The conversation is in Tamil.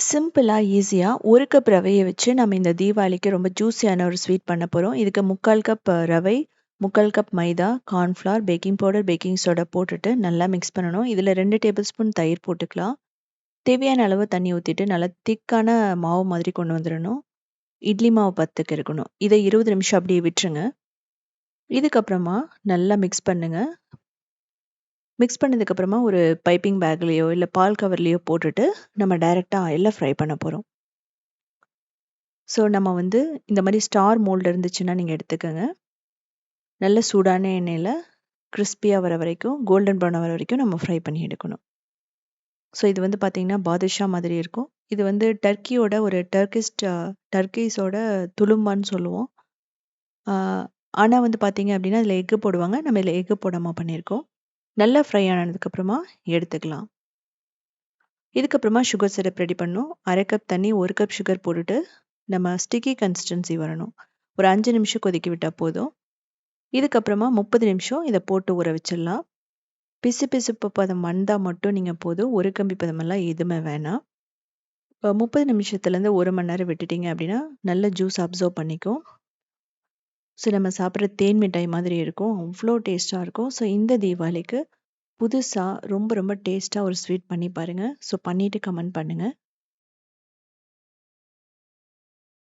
சிம்பிளா, ஈஸியா 1 கப் ரவைய வச்சு நம்ம இந்த தீபாவளிக்கு ரொம்ப ஜூஸியான ஒரு ஸ்வீட் பண்ண போறோம். இதுக்கு 3/4 கப் ரவை, 3/4 cup maida, cornflour, baking powder, baking soda போட்டுட்டு நல்லா மிக்ஸ் பண்ணணும். இதுல 2 டேபிள் ஸ்பூன் தயிர் போட்டுக்கலாம். தேவையான அளவு தண்ணி ஊத்திட்டு நல்லா திக்கான மாவு மாதிரி கொண்டு வந்துரணும். இட்லி மாவு பதத்துக்கு இருக்கணும். இத 20 நிமிஷம் அப்படியே விட்டுருங்க. இதுக்கப்புறமா நல்லா மிக்ஸ் பண்ணுங்க. மிக்ஸ் பண்ணதுக்கப்புறமா ஒரு பைப்பிங் பேக்லயோ, இல்ல பால் கவர்லயோ போட்டுட்டு நம்ம டைரக்ட்டா ஆயில்ல ஃப்ரை பண்ண போறோம். ஸோ நம்ம வந்து இந்த மாரி ஸ்டார் மோல்டு இருந்துச்சுன்னா நீங்க எடுத்துக்கங்க. நல்ல சூடான எண்ணெயில கிரிஸ்பியா வர வரைக்கும், கோல்டன் ப்ரவுன் வர வரைக்கும் நம்ம ஃப்ரை பண்ணி எடுக்கணும். ஸோ இது வந்து பார்த்தீங்கன்னா, பாதுஷா மாதிரி இருக்கும். இது வந்து டர்க்கியோட ஒரு டர்க்கீஸோட துலும்பான்னு சொல்லுவோம். ஆ ஆனா வந்து பார்த்தீங்க அப்படின்னா, அதில எக் போடுவாங்க. நம்ம இதில எக் போடாம பண்ணியிருக்கோம். நல்லா ஃப்ரை ஆனதுக்கப்புறமா எடுத்துக்கலாம். இதுக்கப்புறமா சுகர் சிரப் ரெடி பண்ணணும். 1/2 கப் தண்ணி, 1 கப் சுகர் போட்டுட்டு, நம்ம ஸ்டிக்கி கன்சிஸ்டன்சி வரணும். ஒரு 5 நிமிஷம் கொதிக்க விட்டா போதும். இதுக்கப்புறமா 30 நிமிஷம் இத போட்டு ஊற வச்சிடலாம். பிசுபிசுப்பு பதம் வந்தா மட்டும் நீங்க போதும். ஒரு கம்பி பதமெல்லாம் எதுவுமே வேணாம். 30 நிமிஷத்துலேருந்து 1 மணி நேரம் விட்டுட்டீங்க அப்படின்னா, நல்ல ஜூஸ் அப்சர்வ் பண்ணிக்கும். ஸோ நம்ம சாப்பிட்ற தேன் மிட்டாய் மாதிரி இருக்கும். அவ்ளோ டேஸ்ட்டா இருக்கும். ஸோ இந்த தீபாவளிக்கு புதுசா ரொம்ப ரொம்ப டேஸ்ட்டா ஒரு ஸ்வீட் பண்ணி பாருங்க. ஸோ பண்ணிட்டு கமெண்ட் பண்ணுங்க.